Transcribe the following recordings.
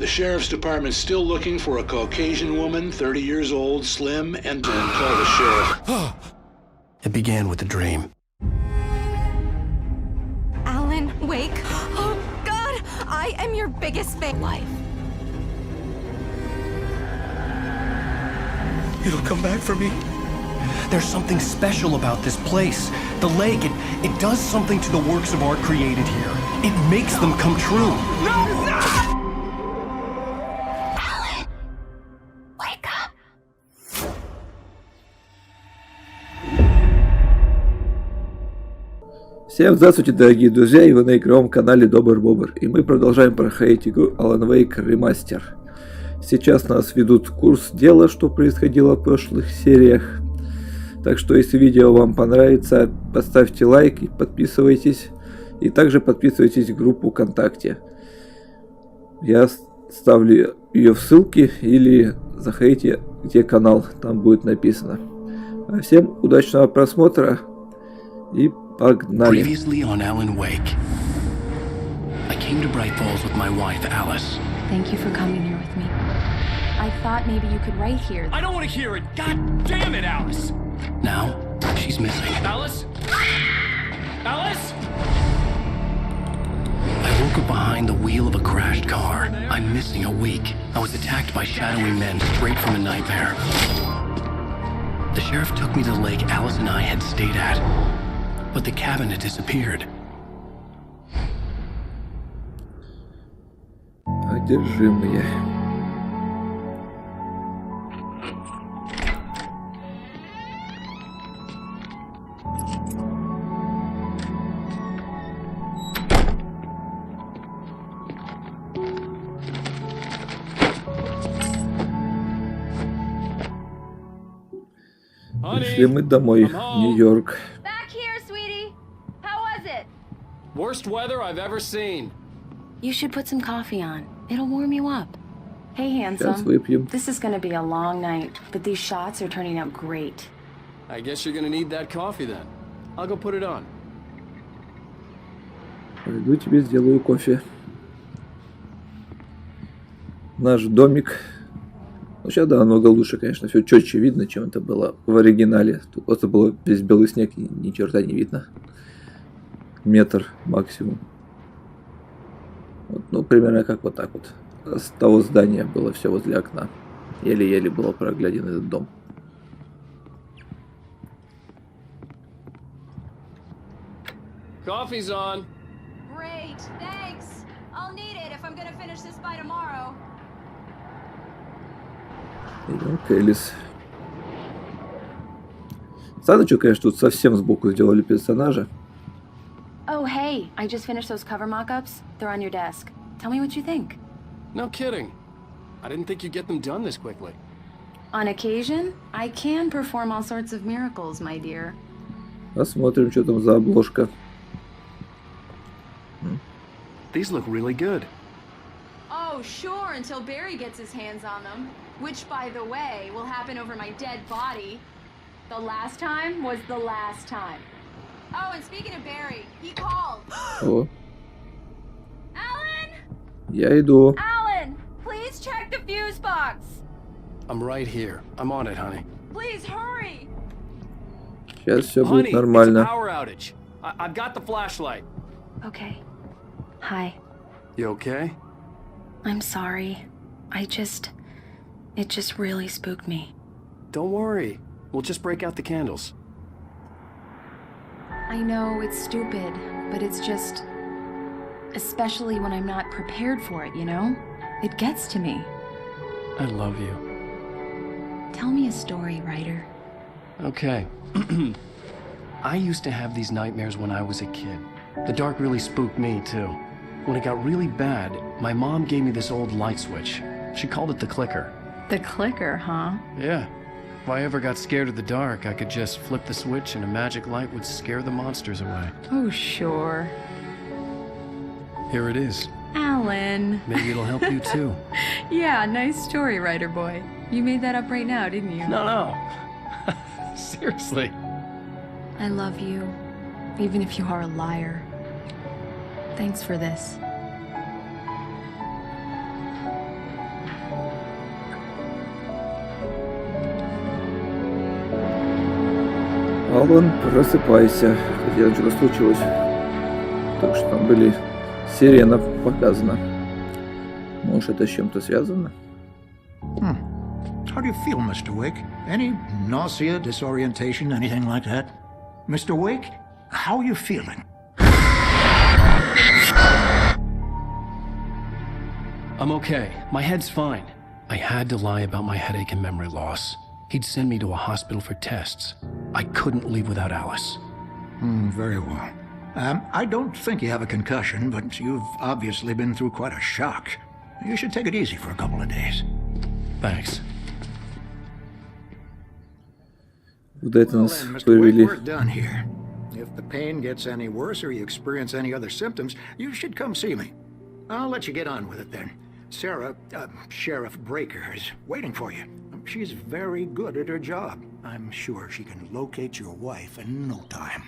The sheriff's department's still looking for a Caucasian woman, 30 years old, slim, and call the sheriff. It began with a dream. Alan Wake? Oh, God! I am your biggest fan. Life. It'll come back for me. There's something special about this place. The lake, it does something to the works of art created here. It makes them come true. No! Alan, wake up. Всем здравствуйте, дорогие друзья, и вы на игровом канале Добр Бобр. И мы продолжаем проходить игру Alan Wake Remastered. Сейчас нас ведут курс дела, что происходило в прошлых сериях. Так что, если видео вам понравится, поставьте лайк и подписывайтесь. И также подписывайтесь в группу ВКонтакте. Я ставлю ее в ссылке или заходите, где канал, там будет написано. А всем удачного просмотра и погнали. Previously on Alan Wake. I came to Brайt-Фоллс with my wife, Alice. Thank you for coming here with me. I thought maybe you could write here. I don't want to hear it! God damn it, Alice! Now, she's missing. Alice? Alice? I woke up behind the wheel of a crashed car. I'm missing a week. I was attacked by shadowy men straight from a nightmare. The sheriff took me to the lake Alice and I had stayed at. But the cabin had disappeared. Одержимые. Пришли мы домой, в Нью-Йорк. Worst weather I've ever seen. You should put some coffee on. It'll warm you up. Hey, Сейчас handsome. выпьем. This is gonna be a long night, but these shots are turning out great. I guess you're gonna need that coffee then. I'll go put it on. Пойду тебе сделаю кофе. Наш домик. Ну, сейчас, да, намного лучше, конечно, все четче видно, чем это было в оригинале. Тут просто было весь белый снег и ни черта не видно. Метр максимум. Вот, ну, примерно как вот так вот. С того здания было все возле окна. Еле-еле было прогляден этот дом. Coffee's on. Great, thanks. I'll need it if I'm gonna finish this by tomorrow. Идем к Элис. Странно, что, конечно, тут совсем сбоку сделали персонажа. Oh, hey, I just finished those cover mock-ups. They're on your desk. Tell me what you think. No kidding. I didn't think you'd get them done this quickly. On occasion, I can perform all sorts of miracles, my dear. Посмотрим, что там за обложка. These look really good. Oh, sure, until Barry gets his hands on them. Which, by the way, will happen over my dead body. The last time was the last time. Oh, and speaking of Barry, he called. О, Alan! я иду. Alan! Please check the fuse box! I'm right here. I'm on it, honey. Please hurry! Сейчас все Honey, будет it's a нормально. power outage. I've got the flashlight. Okay. Hi. You okay? I'm sorry. It just really spooked me. Don't worry. We'll just break out the candles. I know it's stupid, but it's just... Especially when I'm not prepared for it, you know? It gets to me. I love you. Tell me a story, writer. Okay. I used to have these nightmares when I was a kid. The dark really spooked me, too. When it got really bad, my mom gave me this old light switch. She called it the clicker. The clicker, huh? Yeah. If I ever got scared of the dark, I could just flip the switch and a magic light would scare the monsters away. Oh, sure. Here it is. Alan. Maybe it'll help you, too. Yeah, nice story, writer boy. You made that up right now, didn't you? No. Seriously. I love you, even if you are a liar. Thanks for this. Алан, просыпайся. Хотя что случилось. Так что там были серии, она показана. Может, это с чем-то связано? How do you feel, Mr. Wake? Any nausea, disorientation, anything like that? Mr. Wake, how are you feeling? I'm okay. My head's fine. I had to lie about my headache and memory loss. He'd send me to a hospital for tests. I couldn't leave without Alice. Very well. I don't think you have a concussion, but you've obviously been through quite a shock. You should take it easy for a couple of days. Thanks. Куда это Well нас then, Mr. Wake, повели? we're done here. If the pain gets any worse or you experience any other symptoms, you should come see me. I'll let you get on with it then. Sarah, Sheriff Breaker, is waiting for you. She's very good at her job. I'm sure she can locate your wife in no time.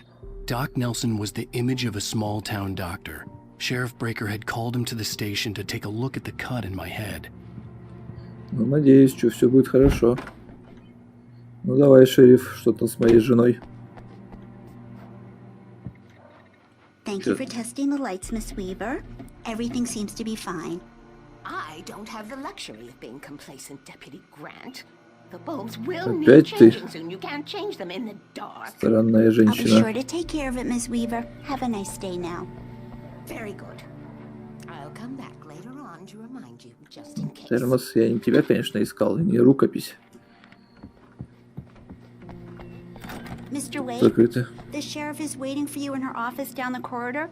Doc Nelson was the image of a small-town doctor. Sheriff Breaker had called him to the station to take a look at the cut in my head. Ну, надеюсь, что все будет хорошо. Ну давай, шериф, что там с моей женой? Thank you for testing the lights, Miss Weaver. Everything seems to be fine. I don't have the luxury of being complacent, Deputy Grant. The bulbs will Опять need ты? changing soon. You can't change them in the dark. Странная I'll be женщина. sure to take care of it, Miss Weaver. Have a nice day now. Very good. I'll come back later on to remind you, just in case. Термос, я не тебя, конечно, искал, не рукопись. Mr. Wake, Закрыто. the sheriff is waiting for you in her office down the corridor.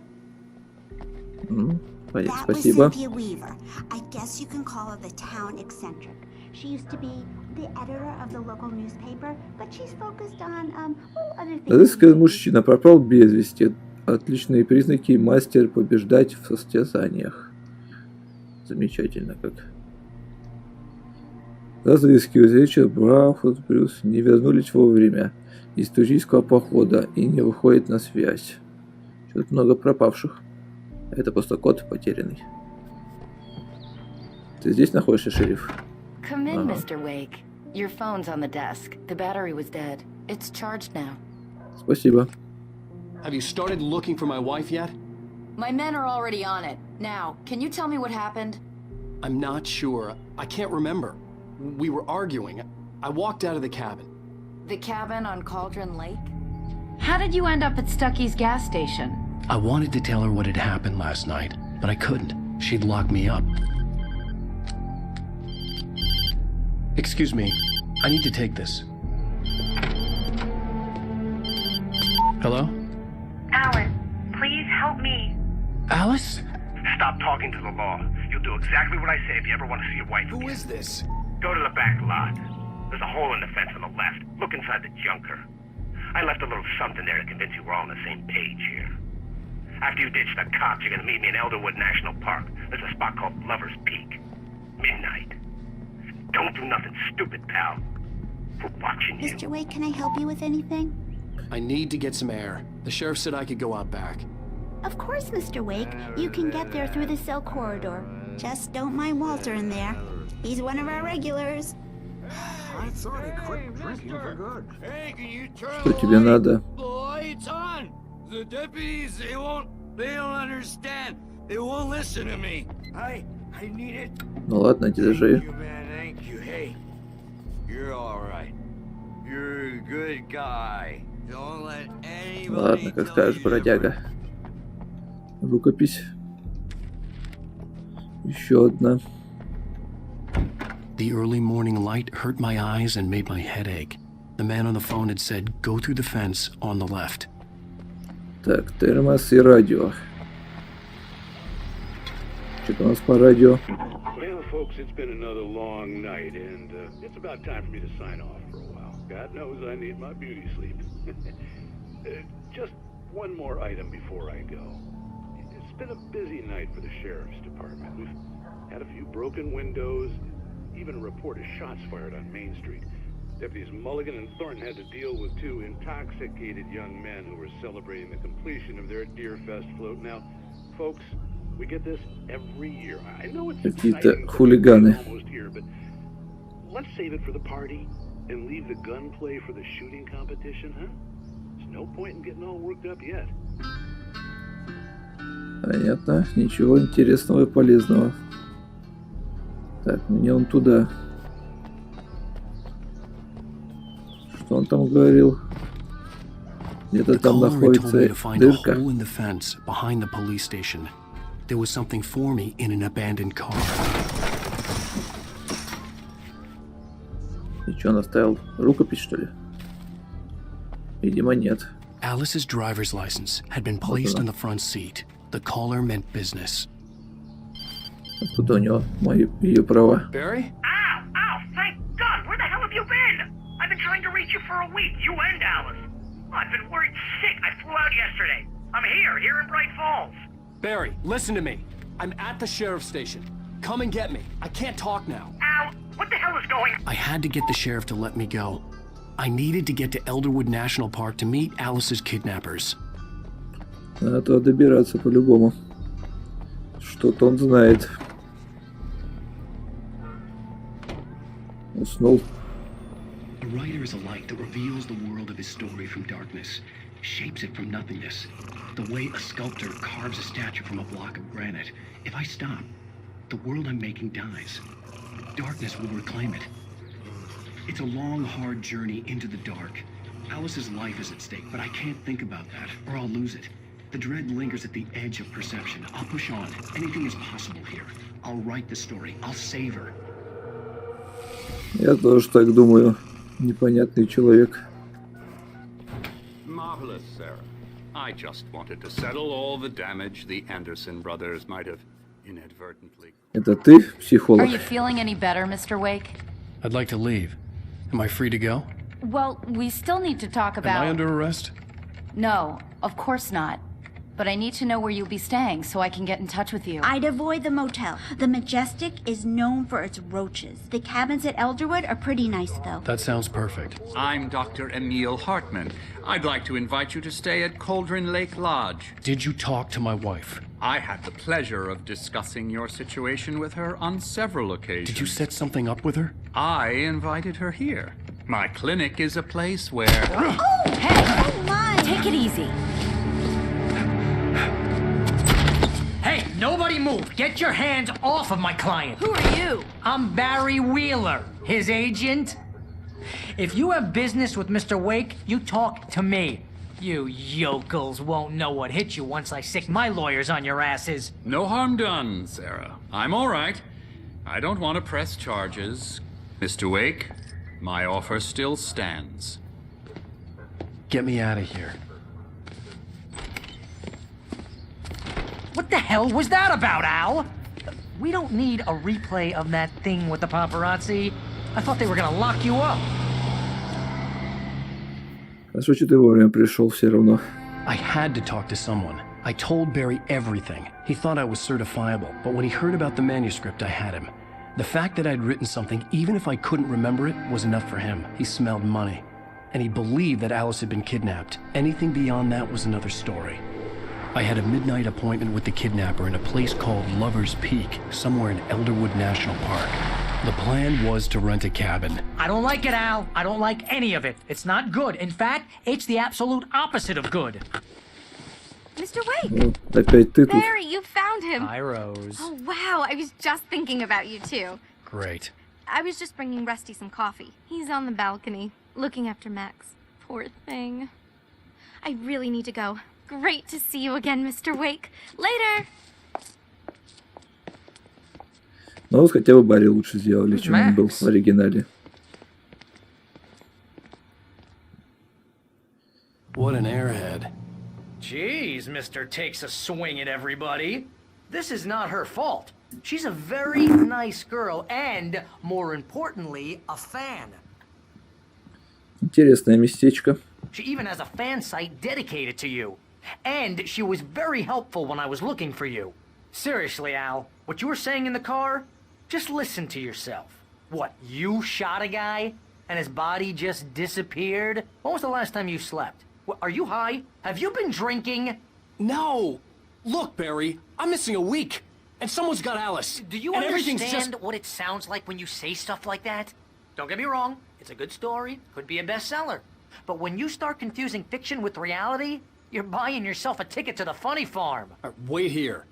Понятно, That was спасибо. Cynthia Weaver. I guess you can call her the town eccentric. She used to be the editor of the local newspaper, but she's focused on other things. Разыскан мужчина пропал без вести. Отличные признаки, мастер побеждать в состязаниях. Замечательно как. Разыскивают Ричард Браффорд Брюс не вернулись вовремя из туристского похода и не выходит на связь. Что-то много пропавших. Это просто код потерянный. Ты здесь находишься, шериф? Come in, Mr. Wake. Your phone's on the desk. The battery was dead. It's charged now. Спасибо. Have you started looking for my wife yet? My men are already on it. Now, can you tell me what happened? I'm not sure. I can't remember. We were arguing. I walked out of the cabin. The cabin on Cauldron Lake? How did you end up at Stucky's gas station? I wanted to tell her what had happened last night, but I couldn't. She'd lock me up. Excuse me. I need to take this. Hello? Alan, please help me. Alice? Stop talking to the law. You'll do exactly what I say if you ever want to see your wife again. Who is this? Go to the back lot. There's a hole in the fence on the left. Look inside the junker. I left a little something there to convince you we're all on the same page here. After you ditch the cops, you're gonna meet me in Elderwood National Park. There's a spot called Lover's Peak. Midnight. Don't do nothing stupid, pal. We're watching you. Mr. Wake, can I help you with anything? I need to get some air. The sheriff said I could go out back. Of course, Mr. Wake. You can get there through the cell corridor. Just don't mind Walter in there. He's one of our regulars. I thought he quit drinking for good. Hey, can you turn Что тебе надо? the lights on? The deputies, they don't understand. They won't listen to me. I need it. Ну ладно, держи. Thank you, man, thank you. Hey, you're all right. You're a good guy. Don't let anybody Ладно, как tell скажешь, you бродяга. Рукопись. Еще одна. The early morning light hurt my eyes and made my head ache. The man on the phone had said, go through the fence on the left. Так, термос и радио. Что-то у нас по радио. Well, folks, it's been another long night, and it's about time for me to sign off for a while. God knows I need my beauty sleep. Just one more item before I go. It's been a busy night for the sheriff's department. We've had a few broken windows, even a report of shots fired on Main Street. Deputies Mulligan and Thornton had to deal with two intoxicated young men who were celebrating the completion of their Deerfest float. Now, folks, we get this every year. I know it's Какие-то exciting, хулиганы. almost here, but let's save it for the party and leave the gunplay for the shooting competition, huh? No point in getting all worked up yet. Понятно. Ничего интересного и полезного. Так, мне он туда. Что он там говорил? Где-то там находится дырка. There was something for me in an abandoned car. И что, он оставил рукопись, что ли? Видимо, нет. Alice's driver's license had been placed on the front seat. The caller meant business. Откуда у него ее права? Barry? Ow! Ow! Thank God! Where the hell have you been? I've been trying to reach you for a week, you and Alice. I've been worried sick. I flew out yesterday. I'm here in Braight-Fålls. Barry, listen to me. I'm at the sheriff's station. Come and get me. I can't talk now. Al, what the hell is going on? I had to get the sheriff to let me go. I needed to get to Elderwood National Park to meet Alice's kidnappers. Надо добираться по-любому. Что-то он знает. Уснул. A writer is a light that reveals the world of his story from darkness, shapes it from nothingness. The way a sculptor carves a statue from a block of granite. If I stop, the world I'm making dies. Darkness will reclaim it. It's a long, hard journey into the dark. Alice's life is at stake, but I can't think about that, or I'll lose it. The dread lingers at the edge of perception. I'll push on. Anything is possible here. I'll write the story. I'll save her. Я тоже так думаю. Непонятный человек. Marvelous, Sarah. I just wanted to settle all the damage the Anderson brothers might have inadvertently. Это ты, психолог? Are you feeling any better, Mr. Wake? I'd like to leave. Am I free to go? Well, we still need to talk about... Am I under arrest? No, of course not. But I need to know where you'll be staying so I can get in touch with you. I'd avoid the motel. The Majestic is known for its roaches. The cabins at Elderwood are pretty nice, though. That sounds perfect. I'm Dr. Emil Hartman. I'd like to invite you to stay at Cauldron Lake Lodge. Did you talk to my wife? I had the pleasure of discussing your situation with her on several occasions. Did you set something up with her? I invited her here. My clinic is a place where... Oh, hey, come on! Take it easy. Hey, nobody move! Get your hands off of my client! Who are you? I'm Barry Wheeler, his agent. If you have business with Mr. Wake, you talk to me. You yokels won't know what hit you once I sick my lawyers on your asses. No harm done, Sarah. I'm all right. I don't want to press charges. Mr. Wake, my offer still stands. Get me out of here. What the hell was that about, Al? We don't need a replay of that thing with the paparazzi. I thought they were gonna lock you up. Хорошо, что ты вовремя пришел все равно. I had to talk to someone. I told Barry everything. He thought I was certifiable, but when he heard about the manuscript, I had him. The fact that I'd written something, even if I couldn't remember it, was enough for him. He smelled money. And he believed that Alice had been kidnapped. Anything beyond that was another story. I had a midnight appointment with the kidnapper in a place called Lover's Peak, somewhere in Elderwood National Park. The plan was to rent a cabin. I don't like it, Al. I don't like any of it. It's not good. In fact, it's the absolute opposite of good. Mr. Wake! Ну, опять ты тут. Barry, you found him! Hi, Rose. Oh, wow. I was just thinking about you, too. Great. I was just bringing Rusty some coffee. He's on the balcony, looking after Max. Poor thing. I really need to go. Great to see you again, Mr. Wake. Later! Ну вот хотя бы Барри лучше сделали, чем он был в оригинале. What an airhead. Jeez, Mr. Takes a swing at everybody. This is not her fault. She's a very nice girl and, more importantly, a fan. Интересное местечко. She even has a fan site dedicated to you. And she was very helpful when I was looking for you. Seriously, Al, what you were saying in the car, just listen to yourself. What, you shot a guy and his body just disappeared? When was the last time you slept? What, are you high? Have you been drinking? No! Look, Barry, I'm missing a week. And someone's got Alice. Do you understand what it sounds like when you say stuff like that? Don't get me wrong, it's a good story, could be a bestseller. But when you start confusing fiction with reality, you're buying yourself a ticket to the funny farm. Wait here.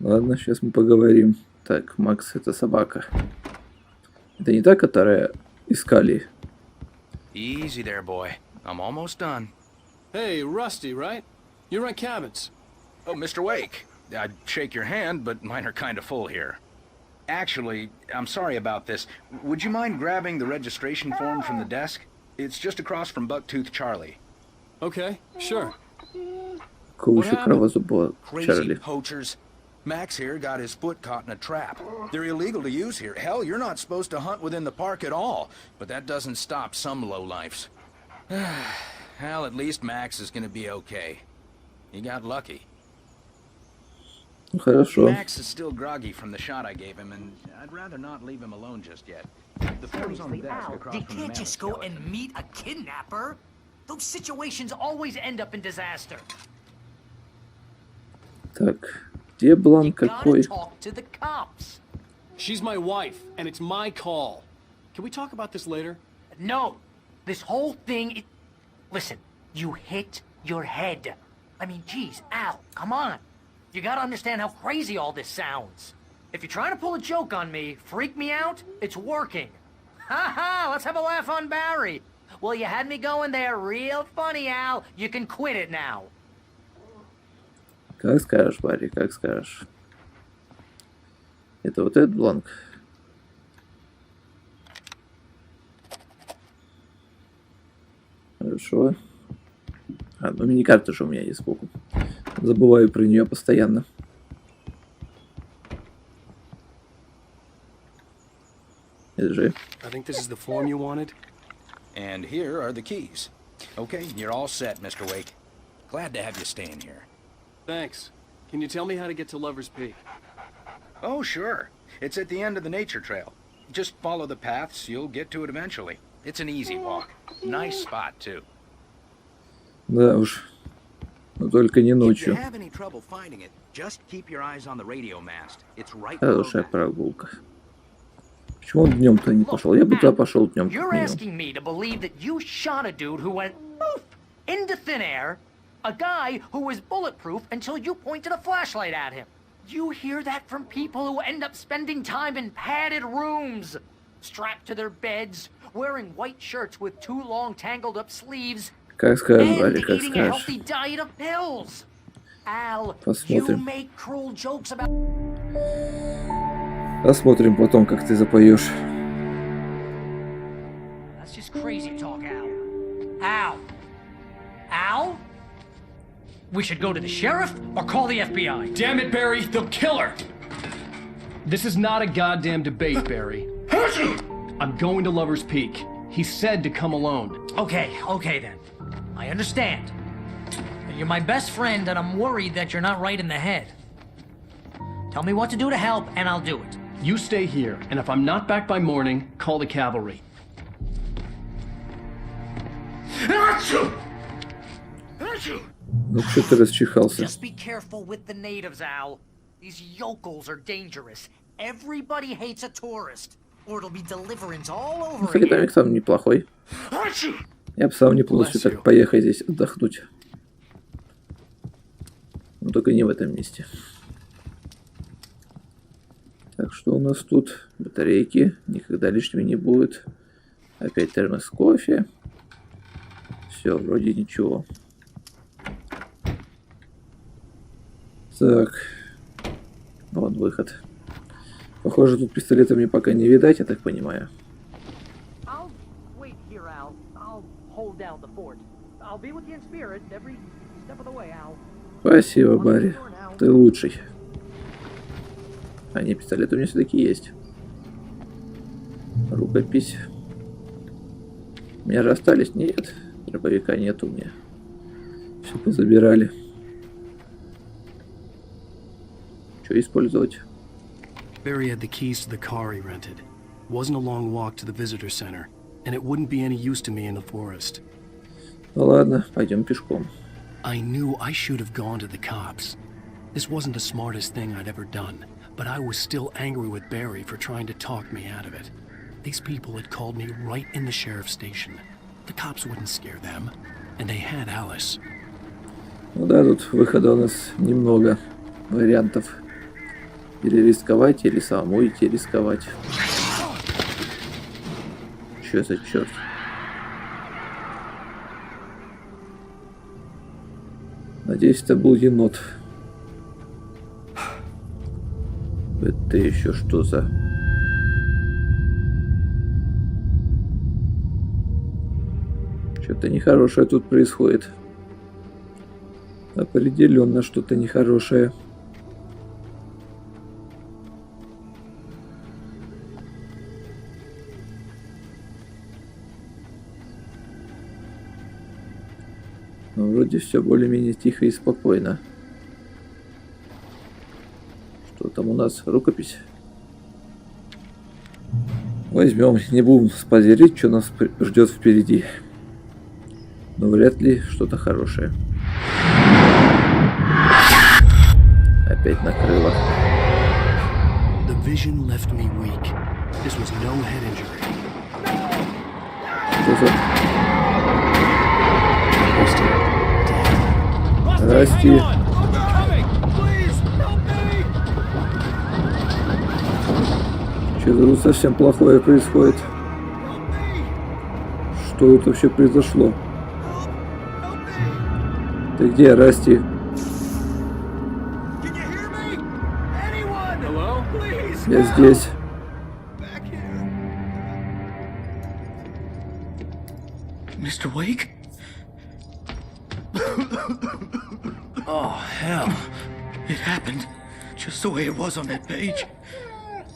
Ладно, сейчас мы поговорим. Так, Макс, это собака. Это не та, которая искали? Easy there, boy. I'm almost done. Hey, Rusty, right? You rent cabins. Oh, Mr. Wake. I'd shake your hand, but mine are kind of full here. Actually, I'm sorry about this. Would you mind grabbing the registration form from the desk? It's just across from Bucktooth Charlie. Okay, sure. Кушай кровозубого Crazy Чарли. poachers. Max here got his foot caught in a trap. They're illegal to use here. Hell, you're not supposed to hunt within the park at all. But that doesn't stop some lowlifes. Hell, at least Max is gonna be okay. He got lucky. Хорошо. Max is still groggy from the shot I gave him, and I'd rather not leave him alone just yet. The form's on the desk across You from the can't mammoth just go and skeleton. meet a kidnapper. Those situations always end up in disaster. Так, где бланк Gotta какой? talk to the cops. She's my wife, and it's my call. Can we talk about this later? No, this whole thing. Listen, you hit your head. I mean, geez, Al, come on. You gotta understand how crazy all this sounds. If you're trying to pull a joke on me, freak me out, it's working. Ha ha, let's have a laugh on Barry. Well, you had me going there real funny, Al. You can quit it now. Как скажешь, Барри, как скажешь. Это вот этот бланк. Хорошо. А, ну мини-карта же у меня есть сбоку. Забываю про нее постоянно. Держи. I think this is the form you wanted. And here are the keys. Okay, you're all set, Mr. Wake. Glad to have you staying here. Thanks. Can you tell me how to get to Lover's Peak? Oh, sure. It's at the end of the nature trail. Just follow the paths, you'll get to it eventually. It's an easy walk. Nice spot, too. Да уж. Но только не If you ночью. have any trouble finding it, just keep your eyes on the radio mast. It's right Хорошая прогулка. Почему он днем-то не пошел? Я бы туда пошел днем. You're asking me to believe that you shot a dude who went poof into thin air, a guy who was bulletproof until you pointed a flashlight at him. You hear that from people who end up spending time in padded rooms, strapped to their beds, wearing white shirts with too long tangled up sleeves, Как скажешь, and Барри, как eating a скажешь. healthy diet of pills. Al, you Посмотрим. make cruel jokes about... Посмотрим потом, как ты запоешь. That's just crazy talk, Al. Al? Al? We should go to the sheriff or call the FBI. Damn it, Barry, they'll kill her! This is not a goddamn debate, Barry. I'm going to Lover's Peak. He said to come alone. Okay then. I understand. You're my best friend and I'm worried that you're not right in the head. Tell me what to do to help and I'll do it. You stay here, and if I'm not back by morning, call the cavalry. Ну что ты расчихался? Just be careful with the natives, Al. These yokels are dangerous. Everybody hates a tourist. Or it'll be deliverance all over Кстати, again. домик там неплохой. Я бы сам не полностью так поехать здесь отдохнуть. Но только не в этом месте. Так, что у нас тут? Батарейки. Никогда лишнего не будет. Опять термос кофе. Все, вроде ничего. Так. Вот выход. Похоже, тут пистолета мне пока не видать, я так понимаю. I'll wait here, Al. I'll hold down the fort. I'll be with you in spirit every step of the way, Al. Спасибо, Барри. Ты лучший. А не, пистолет у меня все-таки есть. Рукопись. У меня же остались? Нет. Дробовика нет у меня. Все позабирали. Что использовать? Barry had the keys to the car he rented. It wasn't a long walk to the visitor center, and it wouldn't be any use to me in the forest. Ну ладно, пойдем пешком. I knew I should have gone to the cops. This wasn't the smartest thing I'd ever done, but I was still angry with Barry for trying to talk me out of it. These people had called me right in the sheriff's station. The cops wouldn't scare them, and they had Alice. Ну да, тут выхода у нас немного вариантов. Или рисковать, или самому идти рисковать. Что за черт? Надеюсь, это был енот. Это еще что за... Что-то нехорошее тут происходит. Определенно что-то нехорошее. Но вроде все более-менее тихо и спокойно. Что там у нас? Рукопись? Возьмем, не будем спойлерить, что нас ждет впереди. Но вряд ли что-то хорошее. Опять накрыло. The vision left me weak. This was no head injury. Что за... Расти. Что-то тут совсем плохое происходит. Что тут вообще произошло? Ты где, Расти? Я здесь. Mr. Wake? Oh, hell. It happened just the way it was on that page.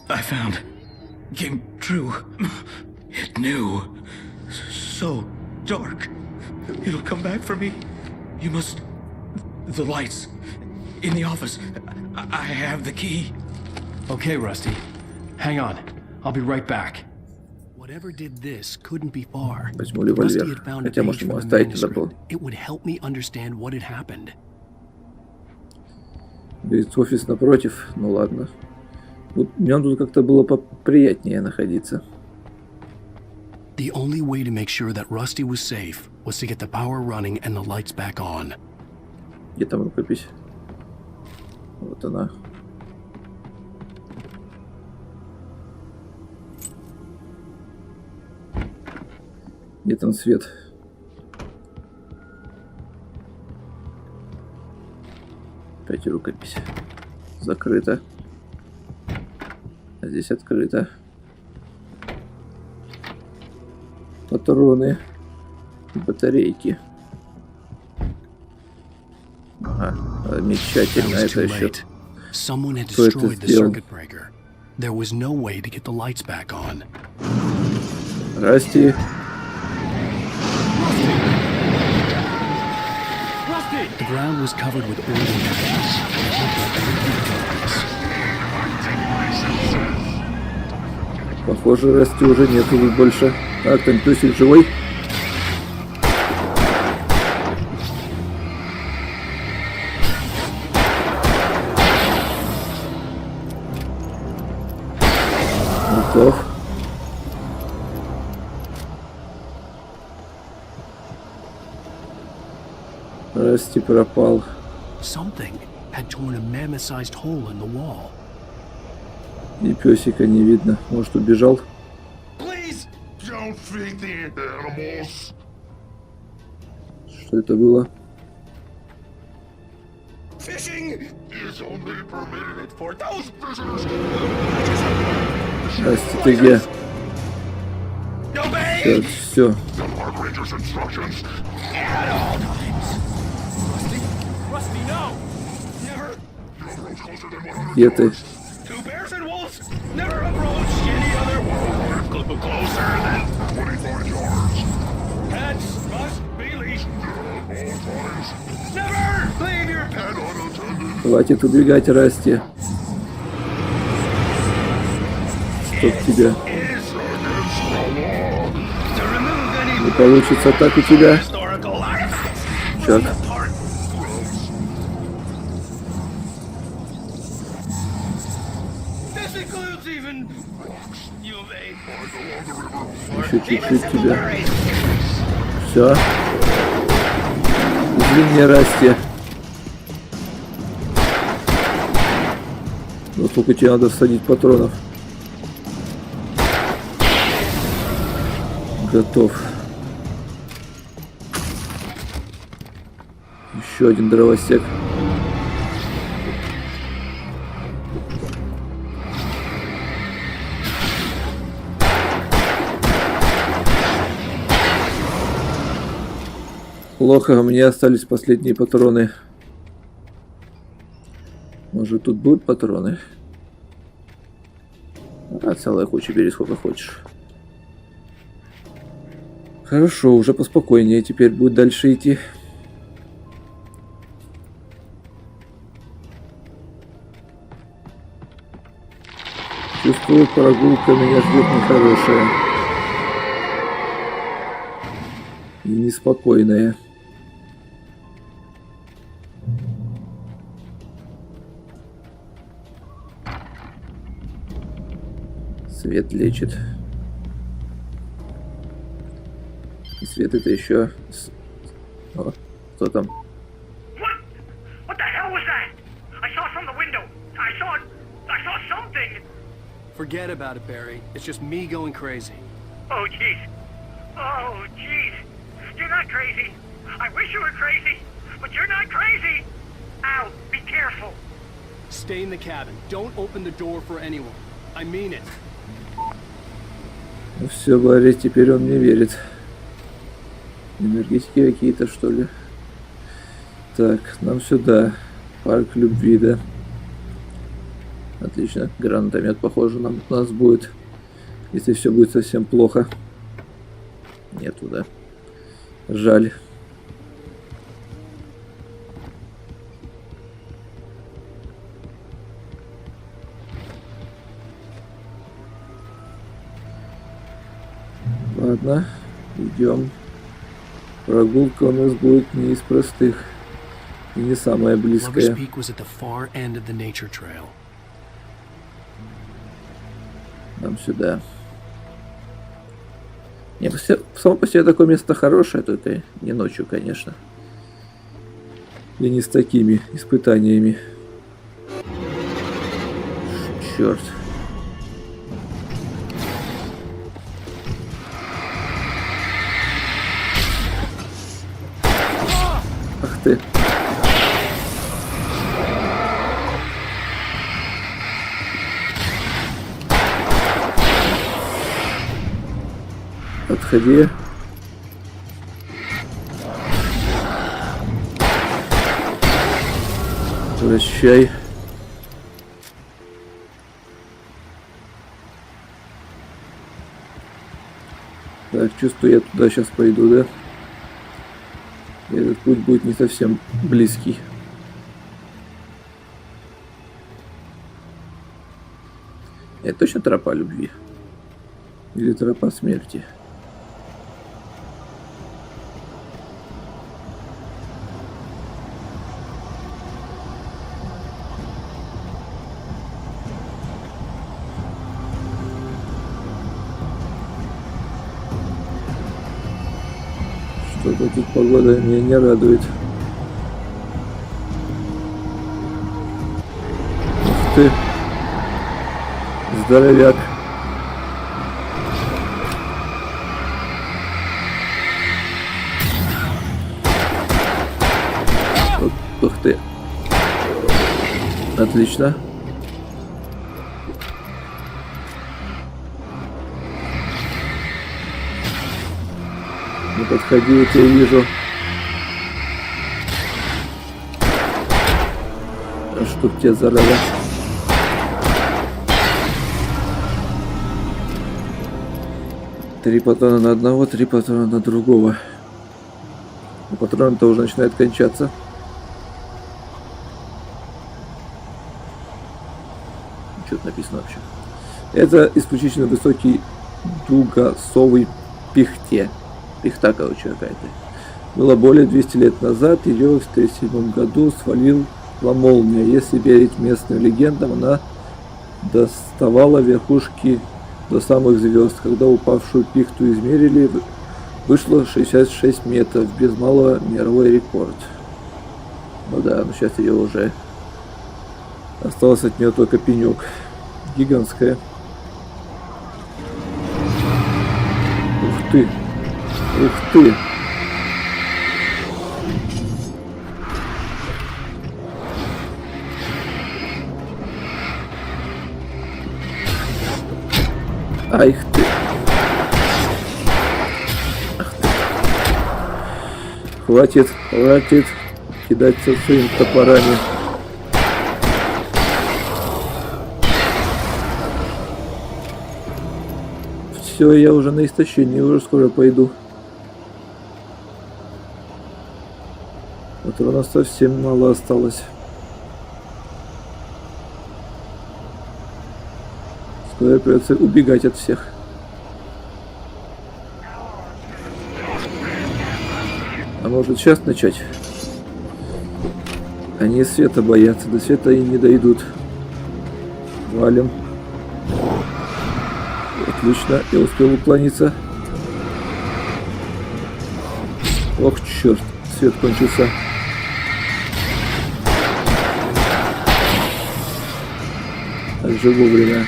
I found. Came true. It knew. So dark. It'll come back for me. You must... The lights. In the office. I have the key. Okay, Rusty. Hang on. I'll be right back. Whatever did this couldn't be far. Возьму револьвер. Хотя, может, ему оставить забыл. It would help me understand what had happened. Весь офис напротив. Ну ладно. Вот мне тут как-то было поприятнее находиться. The only way to make sure that Rusty was safe was to get the power running and the lights back on. Где там рукопись? Вот она. Где там свет? Опять рукопись. Закрыто. А здесь открыто. Патроны. Батарейки. Ага, замечательно. Это еще. Someone had Кто это destroyed the сделал? circuit breaker. There was no way to get the lights back on. Расти. The ground was covered with oil and ashes. It looked like a repeat darkness. Похоже, Расти уже нету тут больше. А, там песик живой? Готов. Расти пропал. Something had torn a mammoth-sized hole in the wall. И песика не видно. Может, убежал? Don't feed the animals. Что это было? Fishing is only permitted for those visitors. Расти, ты где? Черт, все. Где ты? Two bears and wolves never approached any other wolf. Closer than 25 yards. Pets must be leashed at all times. Never leave your pet unattended. Хватит убегать, Расти. Чтоб тебя. Не получится так у тебя. Черт. Еще чуть-чуть тебя. Все. Извини, Расти. Ну сколько тебе надо всадить патронов? Готов. Еще один дровосек. Плохо, у меня остались последние патроны. Может, тут будут патроны? А, целая куча, бери сколько хочешь. Хорошо, уже поспокойнее теперь будет дальше идти. Чувствую, прогулка меня ждет нехорошая. И неспокойная. Свет лечит. И свет это еще... О, кто там? What the hell was that? I saw from the window. I saw something. Forget about it, Barry. It's just me going crazy. Oh, jeez. Oh, jeez. You're not crazy. I wish you were crazy, but you're not crazy. Ow, be careful. Stay in the cabin. Don't open the door for anyone. I mean it. Ну все, Барри, теперь он мне верит. Энергетики какие-то, что ли? Так, нам сюда. Парк любви, да? Отлично. Гранатомет, похоже, у нас будет. Если все будет совсем плохо. Нету, да? Жаль. Ладно, идем. Прогулка у нас будет не из простых и не самая близкая. Нам сюда. Не, само по себе такое место хорошее, только не ночью, конечно. И не с такими испытаниями. Черт. Ах ты. Отходи. Прощай. Так, чувствую, я туда сейчас пойду, да? И этот путь будет не совсем близкий. Это точно тропа любви? Или тропа смерти? Что-то тут погода меня не радует. Ух ты! Здоровяк! Ух ты! Отлично! Не подходи, я тебя вижу. А чтоб тебя зараза. Три патрона на одного, 3 патрона на другого. Но патрон-то уже начинает кончаться. Что тут написано вообще? Это исключительно высокий дугосовый пихте. Пихта, короче, какая-то. Было более 200 лет назад, ее в 1937 году свалила молния. Если верить местным легендам, она доставала верхушки до самых звезд. Когда упавшую пихту измерили, Вышло 66 метров, без малого мировой рекорд. Ну да, но сейчас ее уже осталось от нее только пенек. Гигантская. Ух ты! Ух ты! Ах ты! Ах ты! Хватит, хватит кидаться своими топорами. Все, я уже на истощении, уже скоро пойду. Патронов совсем мало осталось. Скоро придется убегать от всех. А может сейчас начать? Они света боятся, до света и не дойдут. Валим. Отлично, я успел уклониться. Ох, черт, свет кончился. Так же вовремя.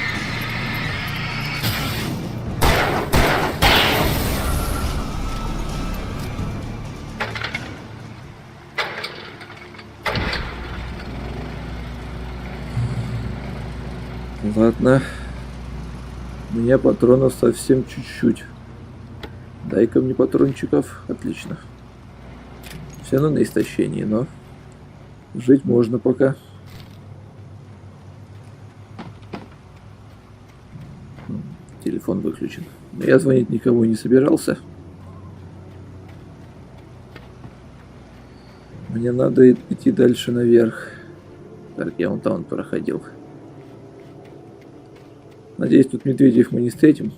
Ладно. У меня патронов совсем чуть-чуть. Дай-ка мне патрончиков. Отлично. Все равно на истощении, но жить можно пока. Телефон выключен. Но я звонить никому не собирался. Мне надо идти дальше наверх. Так, я вон там проходил. Надеюсь, тут медведей мы не встретим.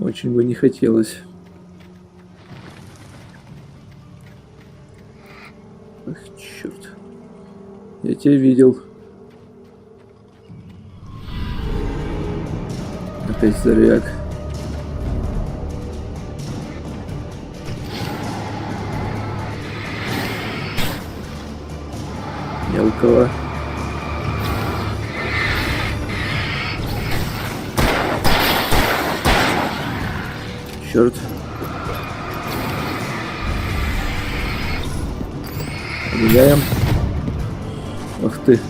Очень бы не хотелось. Ах, черт. Я тебя видел. Опять заряд. Мелкого. Черт. Меняем. Ах ты.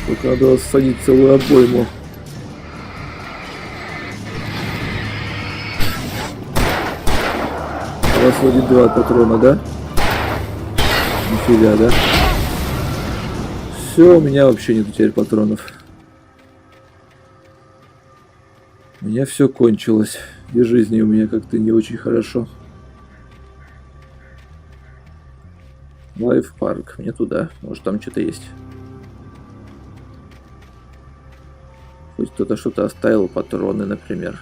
Только надо садить целую обойму. У вас вроде 2 патрона, да? Нифига, да? Все, у меня вообще нету теперь патронов. У меня все кончилось. И жизни у меня как-то не очень хорошо. Лайф-парк. Мне туда. Может там что-то есть. Хоть кто-то что-то оставил. Патроны, например.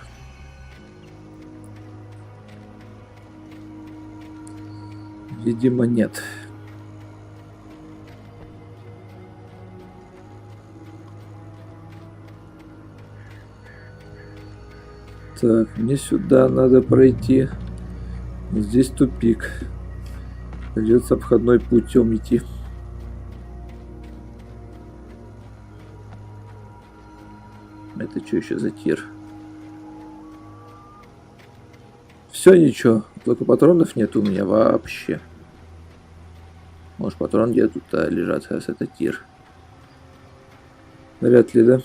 Видимо, нет. Так, мне сюда надо пройти. Здесь тупик. Придется обходной путем идти. Это что еще за тир? Все, ничего. Только патронов нет у меня вообще. Может, патрон где-то тут лежат. Сейчас это тир. Вряд ли, да?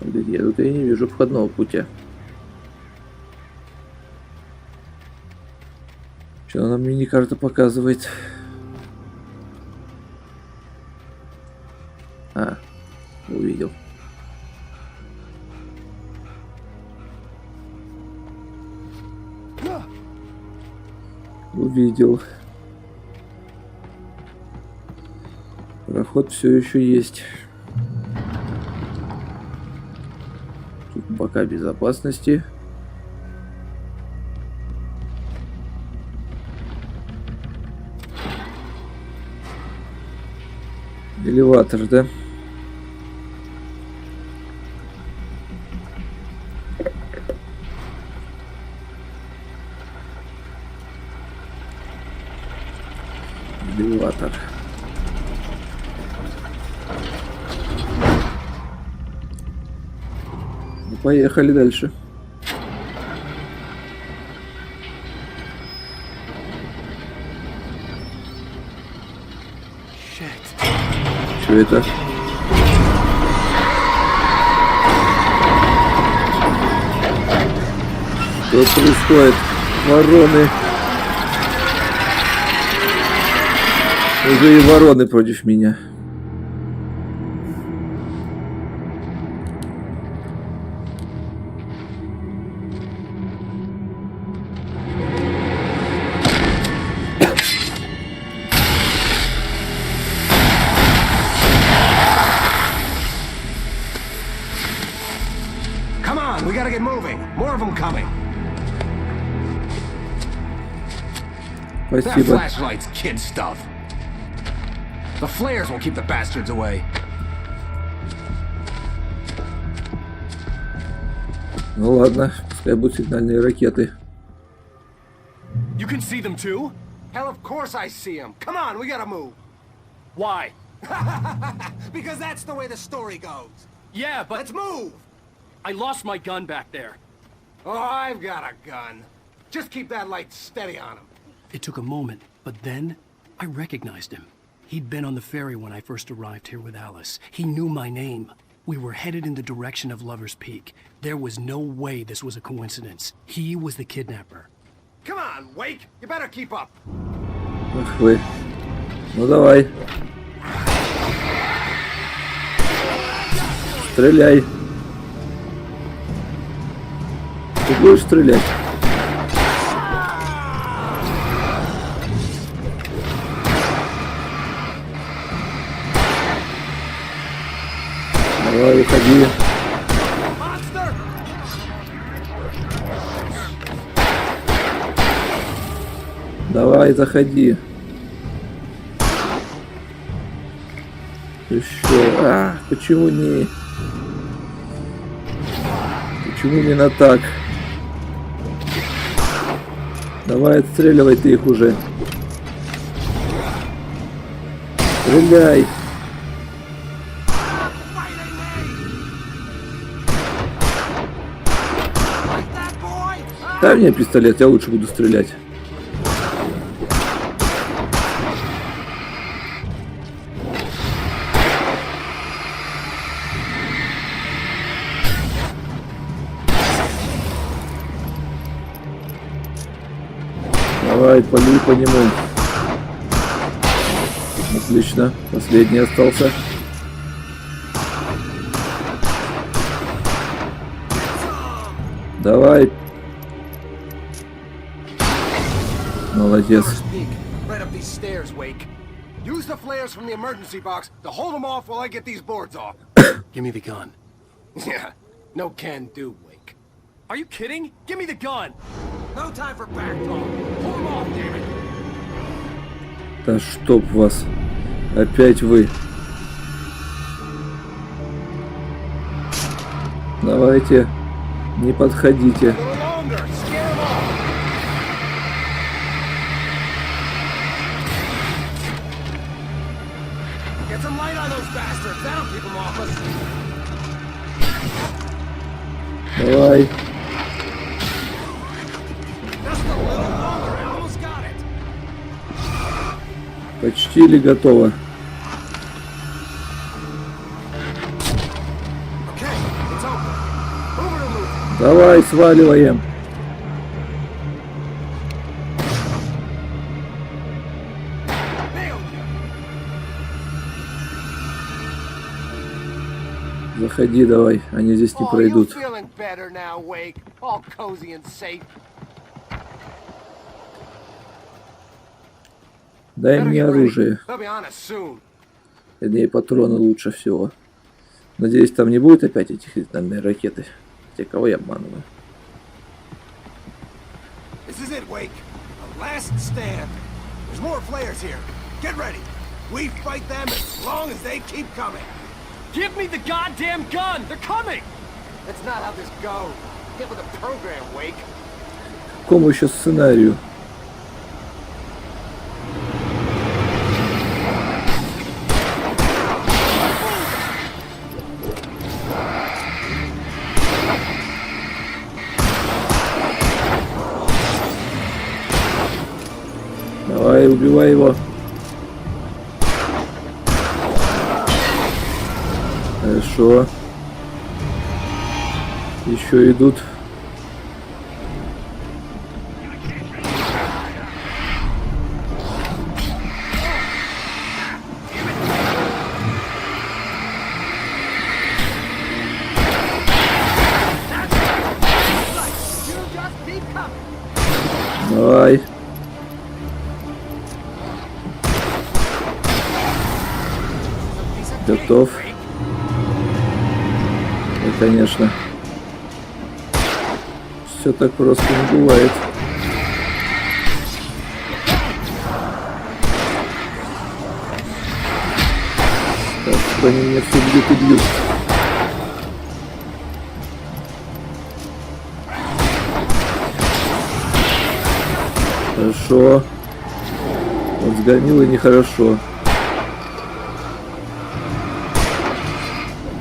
Где тут я не вижу входного путя. Что нам мини-карта показывает? А, увидел. Увидел. Проход все еще есть. Тут пока безопасности. Элеватор, да? Элеватор. Ну, поехали дальше. Что это? Что происходит? Вороны. Уже и вороны против меня. We gotta get moving. More of them coming. Спасибо. That flashlight's kid stuff. The flares will keep the bastards away. Ну ладно, пускай будут сигнальные ракеты. You can see them too? Hell, of course I see them. Come on, we gotta move. Why? Because that's the way the story goes. Yeah, but... Let's move! I lost my gun back there. Oh, I've got a gun. Just keep that light steady on him. It took a moment, but then I recognized him. He'd been on the ferry when I first arrived here with Alice. He knew my name. We were headed in the direction of Lover's Peak. There was no way this was a coincidence. He was the kidnapper. Come on, Wake. You better keep up. Ах вы. Ну давай. Стреляй. Ты будешь стрелять? Давай, выходи. Давай, заходи. Еще. Почему не... Почему именно так? Давай, отстреливай ты их уже. Стреляй. Дай мне пистолет, я лучше буду стрелять. Давай, пали по нему. Отлично. Последний остался. Давай. Молодец. Right up these stairs, Wake. Use the flares from the emergency box to hold them off while I get these boards off. Give me the gun. Yeah, no can do, Wake. Are you kidding? Give me the gun! No time for back talk. Hold them off, damn it. Да чтоб вас. Опять вы. Давайте. Не подходите. Давай. Почти ли готово? Давай, сваливаем. Заходи давай, они здесь не пройдут. Дай мне оружие. Вернее, патроны лучше всего. Надеюсь, там не будет опять этих сигнальные ракеты. Те, кого я обманываю. We fight them as long as they keep coming. Give me the goddamn gun! They're coming! That's not how this goes. Get with the program, Wake. Какому еще сценарию? Давай, убивай его. Хорошо. Еще идут. Давай. Готов. И, конечно, все так просто не бывает. Так, что они меня все бьют и бьют. Хорошо. Вот сгонило нехорошо.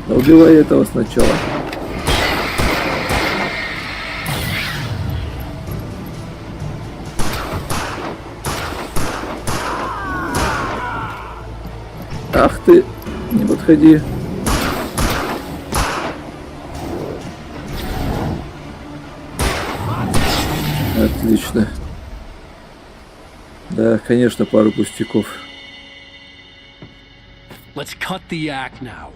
Убивай этого сначала. Ах ты, не подходи. Отлично. Да, конечно, пару пустяков. Let's cut the act now.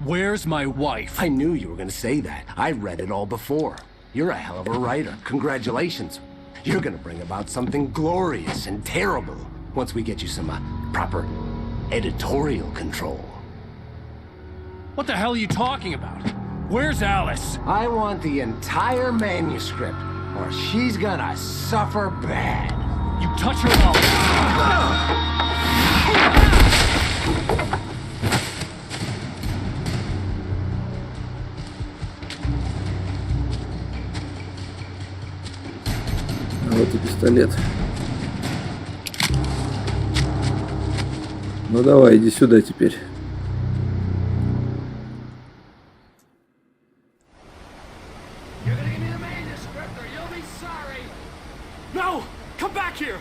Where's my wife? I knew you were going to say that. I read it all before. You're a hell of a writer. Congratulations. You're going to bring about something glorious and terrible once we get you some proper editorial control. What the hell are you talking about? Where's Alice? I want the entire manuscript, or she's gonna suffer bad. You touch her mouth. Вот и пистолет. Ну давай, иди сюда теперь. No! Come back here!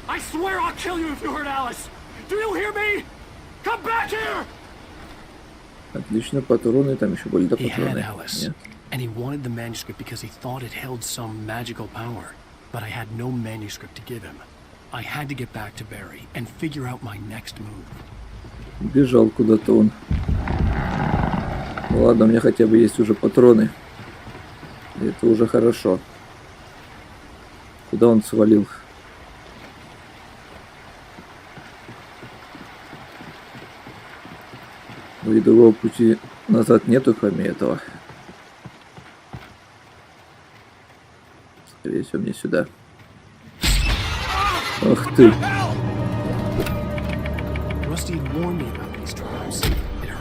I swear I'll kill you if you hurt Alice! Do you hear me? Come back here! Отлично, патроны, там еще были, да, He had патроны? Alice, Нет. and he wanted the manuscript because he thought it held some magical power. But I had no manuscript to give him. I had to get back to Barry and figure out my next move. Бежал куда-то он. Ну ладно, у меня хотя бы есть уже патроны. И это уже хорошо. Куда он свалил? Ну и другого пути назад нету, кроме этого. Скорее всего, мне сюда. Ах ты!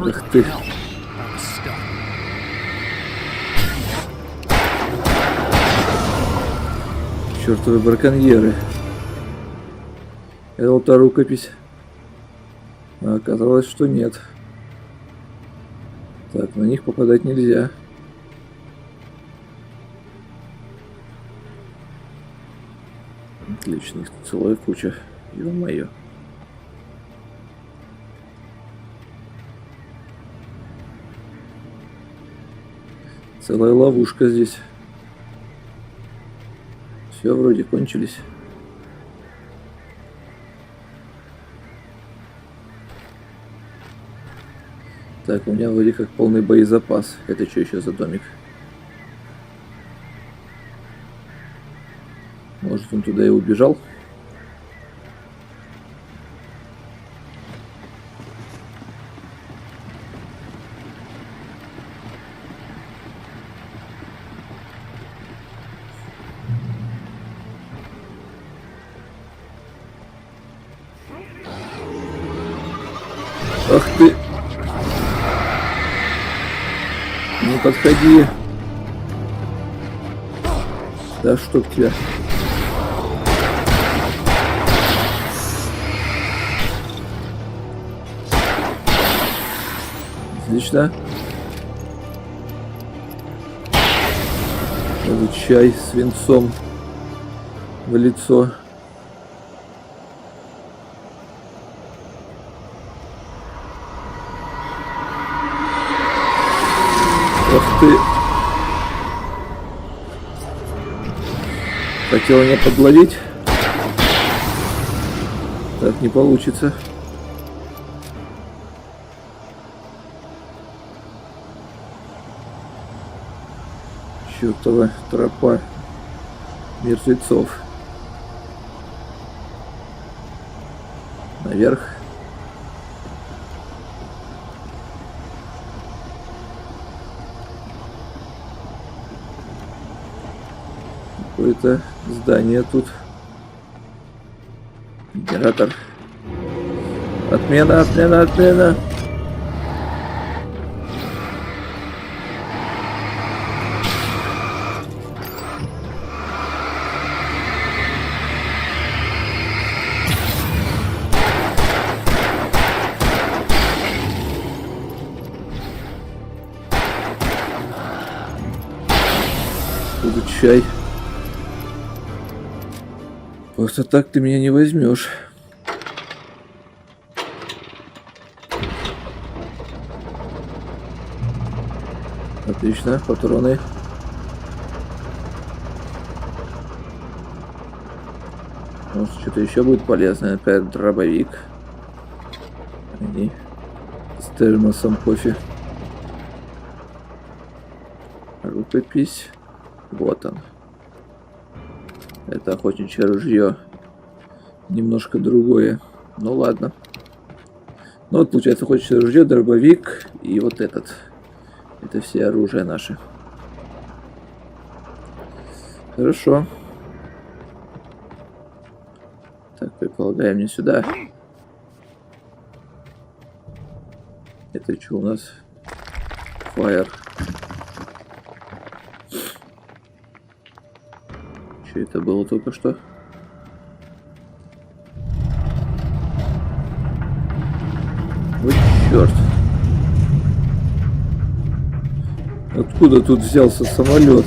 Ах ты! Чёртовы браконьеры. Это вот та рукопись. А оказалось, что нет. Так, на них попадать нельзя. Отлично, их тут целая куча. Ё-моё. Целая ловушка здесь. Все, вроде кончились. Так, у меня вроде как полный боезапас. Это что еще за домик? Может, он туда и убежал? Ах ты! Не подходи! Да чтоб тебя! Отлично. Чай с свинцом в лицо. Ах ты! Хотел меня подловить? Так не получится. Чёртова тропа мертвецов. Наверх. Какое-то здание тут. Генератор. Отмена, отмена, отмена. Чай. Просто так ты меня не возьмешь. Отлично, патроны. Может, что-то еще будет полезное. Например, дробовик. Они с термосом кофе. Рукопись. Вот он. Это охотничье ружье. Немножко другое. Ну ладно. Ну вот получается охотничье ружье, дробовик и вот этот. Это все оружие наше. Хорошо. Так, предполагаем мне сюда. Это что у нас? Фаер. Что это было только что? Вот черт. Откуда тут взялся самолет?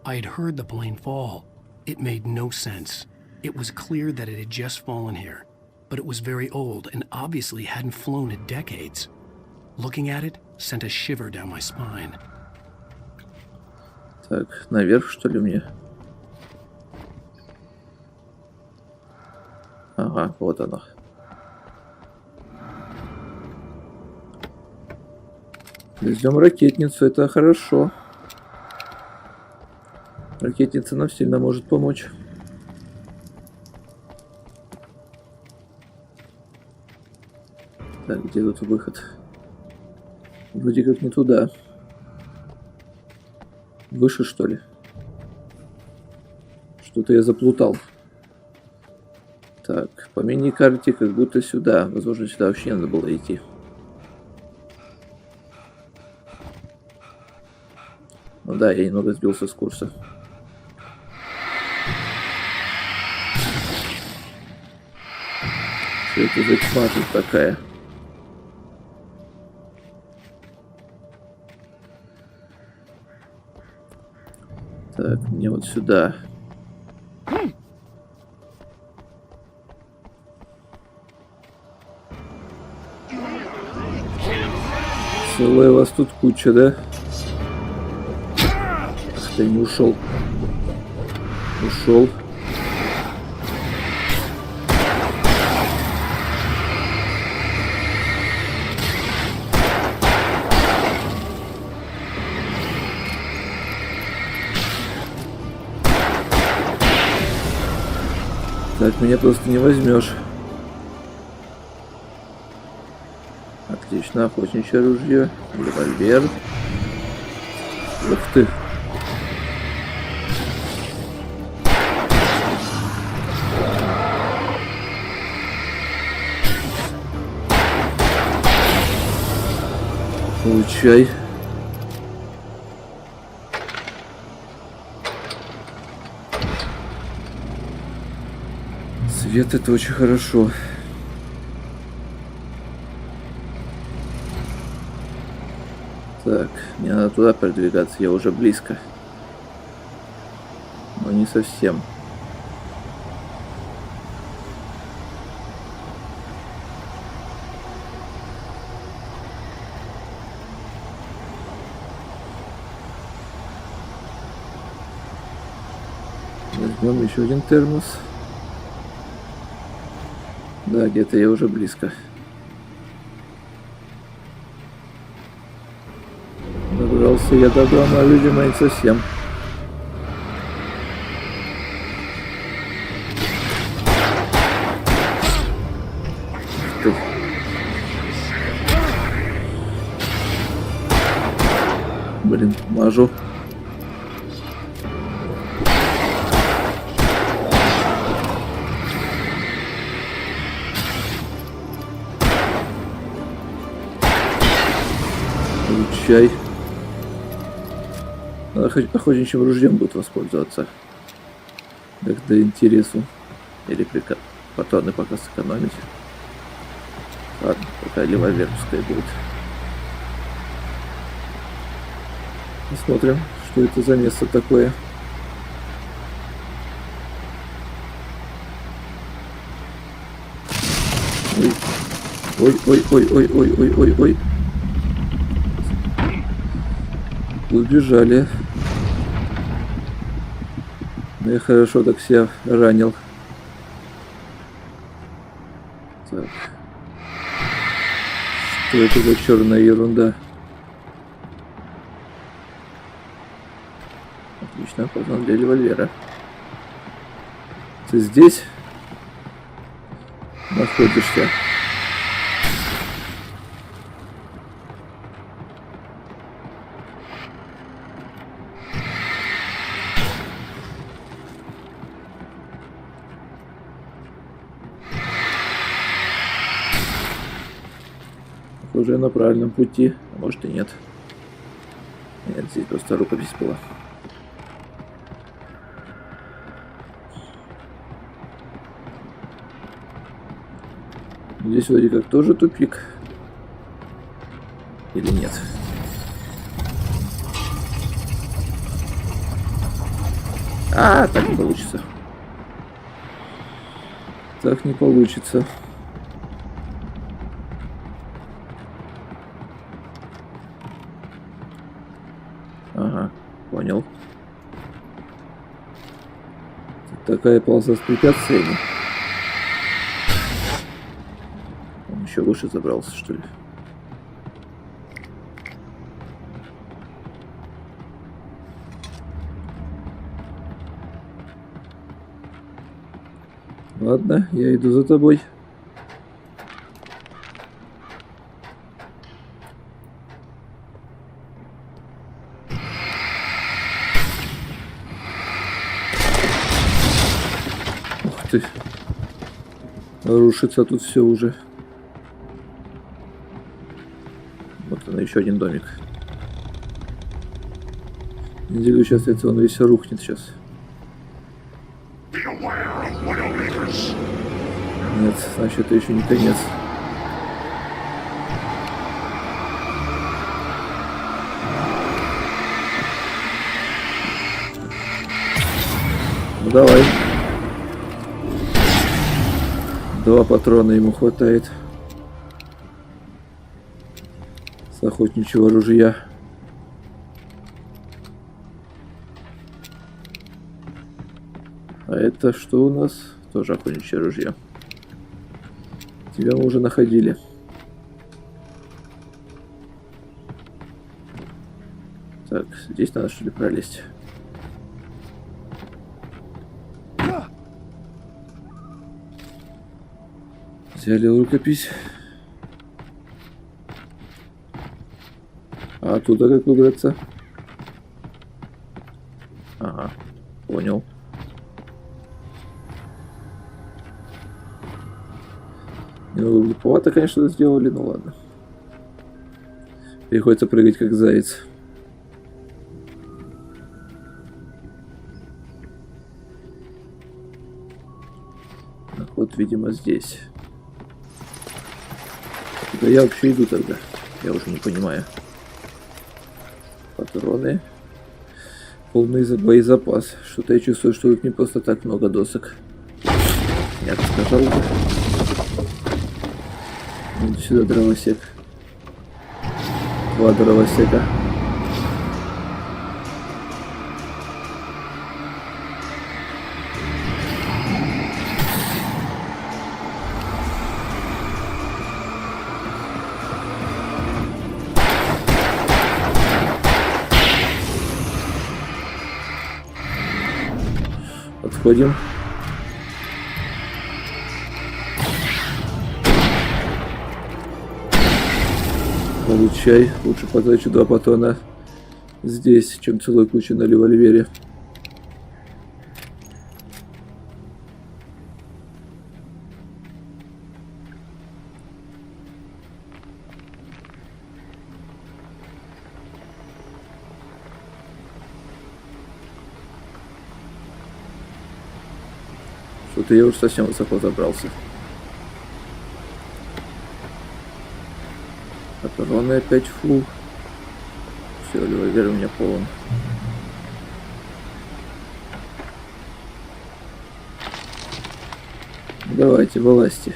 I'd heard the plane fall. It made no sense. It was clear that it had just fallen here, but it was very old and obviously hadn't flown in decades. Looking at it sent a shiver down my spine. Так, наверх, что ли, мне? Ага, вот оно. Везем ракетницу, это хорошо. Ракетница нам сильно может помочь. Так, где тут выход? Вроде как не туда. Выше, что ли? Что-то я заплутал. Так, по мини-карте как будто сюда. Возможно, сюда вообще надо было идти. Ну да, я немного сбился с курса. Что это за тьма тут такая? Так, мне вот сюда. Целая вас тут куча, да? Ах ты, не ушел. Ушел. Так, меня просто не возьмешь. Отлично, охотничье ружье, револьвер. Ух ты. Получай. Свет — это очень хорошо. Так, мне надо туда продвигаться, я уже близко. Но не совсем. Возьмем еще один термос. Да, где-то я уже близко. Добрался я до дома, видимо, не совсем. Ты. Блин, мажу. Получай. Охотничьим ружьем будет воспользоваться. Когда интересу. Или патроны пока сэкономить. Ладно, пока револьвер пускай будет. Посмотрим, что это за место такое. Ой. Убежали. Ну, я хорошо так себя ранил. Так. Что это за черная ерунда? Отлично, патрон для револьвера. Ты здесь находишься? Уже на правильном пути, а может и нет. Нет, здесь просто рукопись была. Здесь вроде как тоже тупик. Или нет? А, так не получится. Так не получится. Ага, понял. Такая полоса с препятствиями. Он еще выше забрался, что ли? Ладно, я иду за тобой. Ты. Рушится тут все уже. Вот он, еще один домик. Неделю сейчас это он весь рухнет сейчас. Нет, значит это еще не конец. Ну давай. 2 патрона ему хватает с охотничьего ружья. А это что у нас? Тоже охотничье ружье. Тебя мы уже находили. Так, здесь надо что ли пролезть? Взяли рукопись. А оттуда как выбраться? Ага, понял. Ну, глуповато, конечно, сделали, ну ладно. Приходится прыгать как заяц. Вот, видимо, здесь. Куда я вообще иду тогда? Я уже не понимаю. Патроны. Полный боезапас. Что-то я чувствую, что тут не просто так много досок. Я так сказал уже. Иди сюда, дровосек. Два дровосека. Подходим. Получай. Лучше потрачу 2 патрона здесь, чем целую кучу на револьвере. Что-то я уж совсем высоко забрался. Патроны опять фул. Все, револьвер у меня полон. Давайте, вылазьте.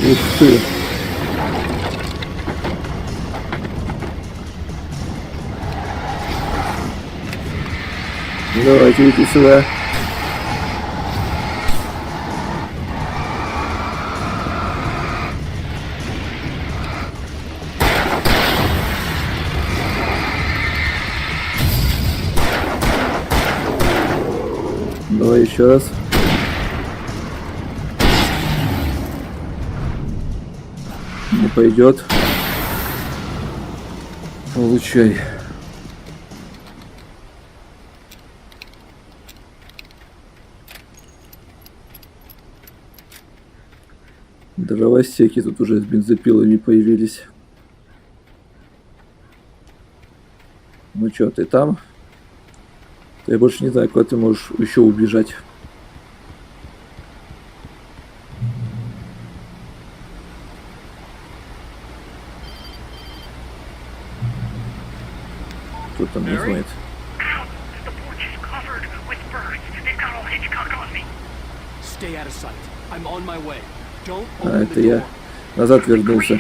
Ух ты! Давайте, идите сюда. Давай еще раз. Не пойдет. Получай. Дровосеки тут уже с бензопилами появились. Ну чё, ты там? Я больше не знаю, куда ты можешь еще убежать. Кто там не знает? А, это я назад вернулся.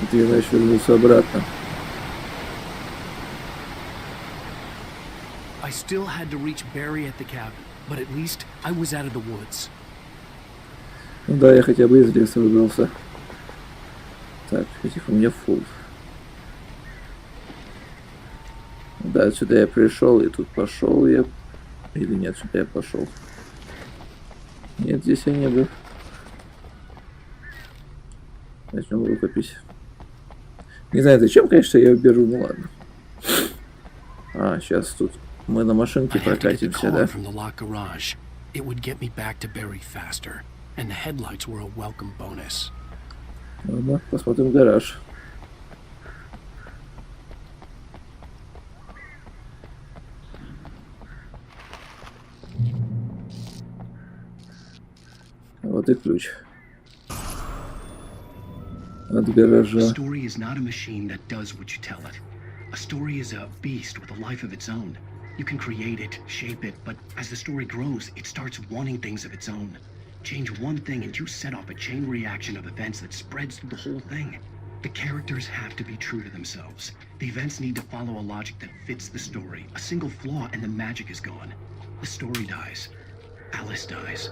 Это я, значит, вернулся обратно. I still had to reach Barry at the cabin, but at least I was out of the woods. Ну да, я хотя бы из леса выбрался. Так, этих у меня фул. Да, сюда я пришел, и тут пошел я. Или нет, сюда я пошел. Нет, здесь я не был. Возьмем рукопись. Не знаю зачем, конечно, я беру, ну ладно. А, сейчас тут мы на машинке прокатимся, да? Ладно, посмотрим гараж. Вот и ключ. От гаража. A story is not a machine that does what you tell it. A story is a beast with a life of its own. You can create it, shape it, but as the story grows, it starts wanting things of its own. Change one thing and you set off a chain reaction of events that spreads through the whole thing. The characters have to be true to themselves. The events need to follow a logic that fits the story. A single flaw and the magic is gone. The story dies. Alice dies.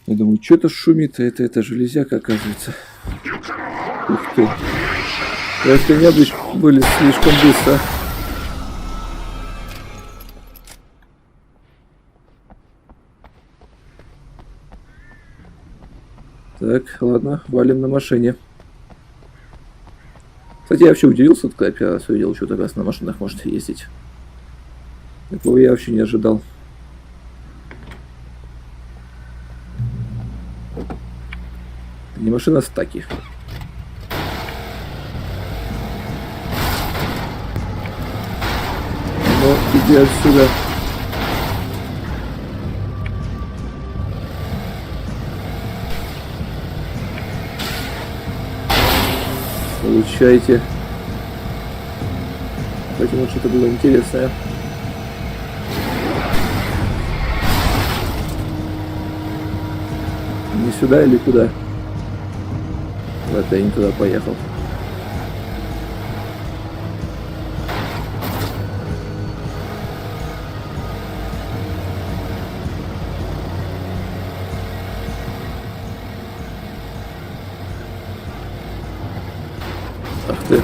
Я думаю, что-то шумит, это железяка, оказывается. Ух ты. Это необычно были слишком быстро. Так, ладно, валим на машине. Кстати, я вообще удивился, когда я первый раз увидел, что так раз на машинах может ездить. Такого я вообще не ожидал. Не машина, а стаки. Ну, иди отсюда. Получайте. Поэтому что-то было интересное. Не сюда или куда? Это я не туда поехал. Ах ты.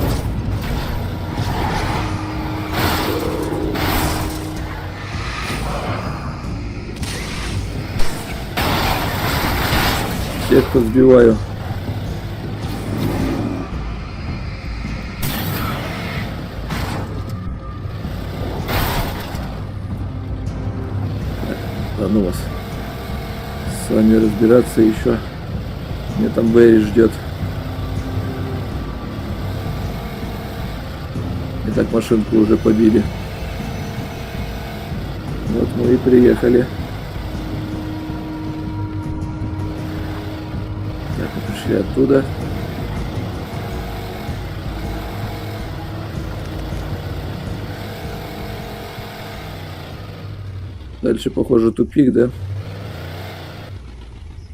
Всех подбиваю. Да ну вас. С вами разбираться еще. Меня там Берри ждет. Итак, машинку уже побили. Вот мы и приехали. Так, мы пришли оттуда. Дальше, похоже, тупик, да?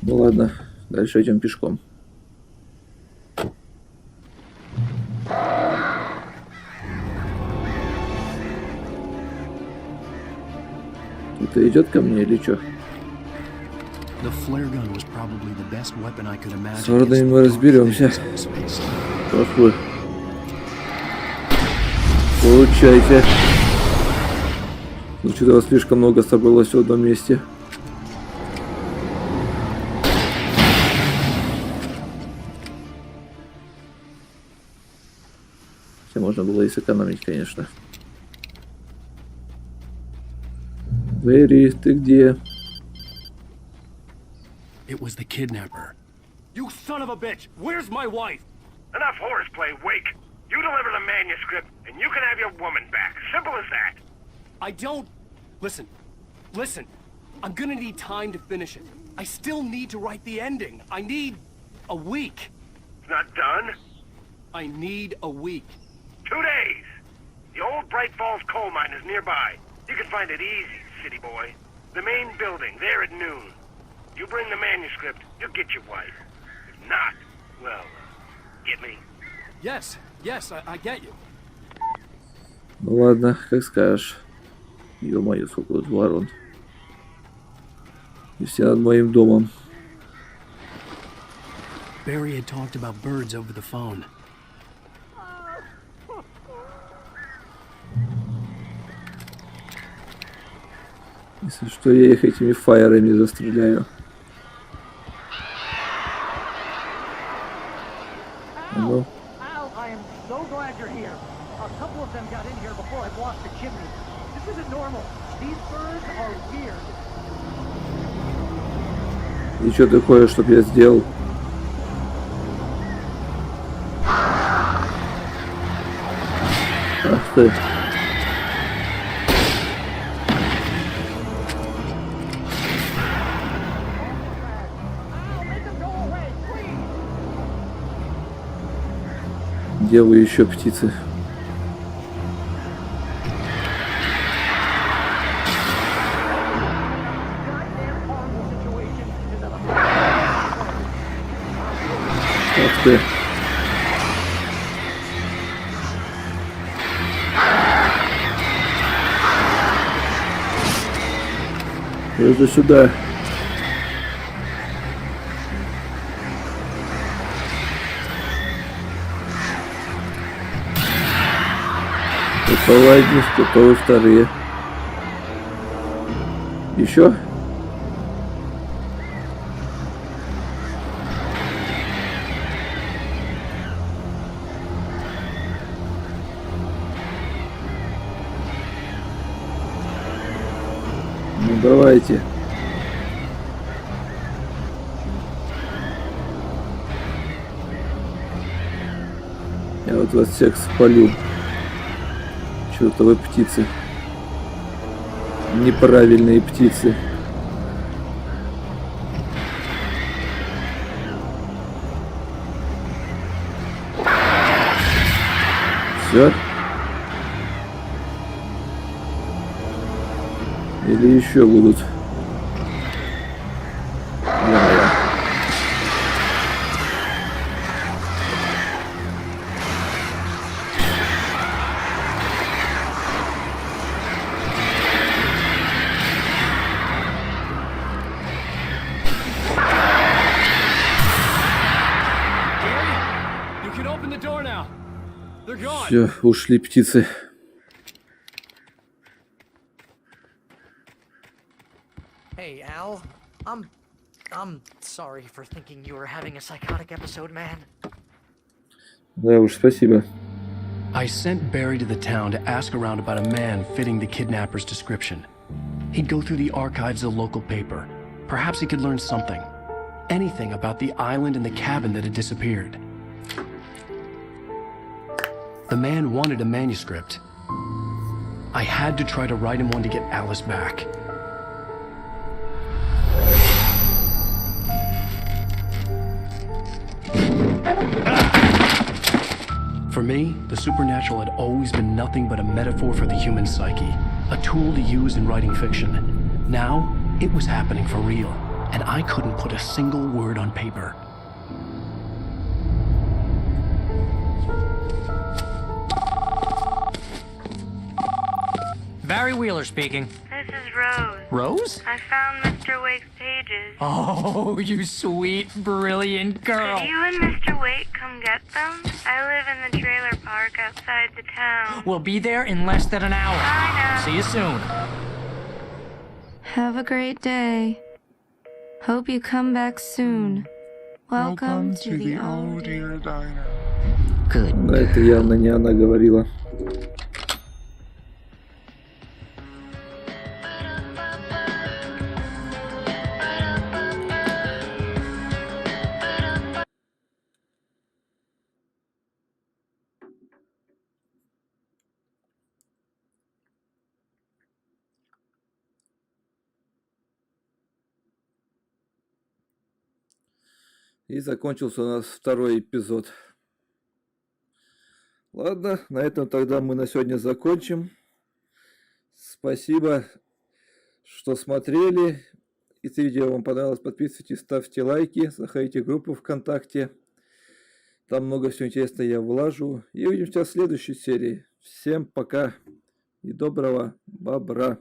Ну ладно, дальше идем пешком. Кто-то идет ко мне или что? С воротами мы разберемся. Похуй. Получайте. Ну что-то вас слишком много собралось в одном месте. Все можно было и сэкономить, конечно. Берри, ты где? It was the kidnapper. You son of a bitch! Where's my wife? Enough horseplay, Wake. You deliver the manuscript, and you can have your woman back. Simple as that. I don't... Listen. Listen. I'm gonna need time to finish it. I still need to write the ending. I need a week. It's not done? I need a week. 2 days. The old Braight-Fall's coal mine is nearby. You can find it easy, city boy. The main building, there at noon. You bring the manuscript, you'll get your wife. If not, well, get me? Yes, I get you. Ну ладно, как скажешь. Ё-моё, сколько тут ворон. И все над моим домом. Barry had talked about birds over the phone. Если что, я их этими фаерами застреляю. Ну. И что такое, чтоб я сделал? Ах ты. Где вы еще, птицы? Ах ты. Это сюда. Готовы одни, готовы вторые. Еще? Давайте. Я вот вас всех спалю. Чёртовы птицы. Неправильные птицы. Все? Или еще будут? Все, ушли птицы. Hey, Al. I'm sorry for thinking you were having a psychotic episode, man. Да уж, спасибо. I sent Barry to the town to ask around about a man fitting the kidnapper's description. He'd go through the archives of the local paper. Perhaps he could learn something. Anything about the island and the cabin that had disappeared. The man wanted a manuscript. I had to try to write him one to get Alice back. For me, the supernatural had always been nothing but a metaphor for the human psyche, a tool to use in writing fiction. Now, it was happening for real, and I couldn't put a single word on paper. Barry Wheeler speaking. This is Rose. Rose? I found Mr. Wake's pages. Oh, you sweet, brilliant girl. Could you and Mr. Wake come get them? I live in the trailer park outside the town. We'll be there in less than an hour. Bye now. See you soon. Have a great day. Hope you come back soon. Welcome to the Oh Dear Diner. Good. Да, это явно не она говорила. И закончился у нас второй эпизод. Ладно, на этом тогда мы на сегодня закончим. Спасибо, что смотрели. Если видео вам понравилось, подписывайтесь, ставьте лайки, заходите в группу ВКонтакте. Там много всего интересного я влажу. И увидимся в следующей серии. Всем пока и доброго бобра.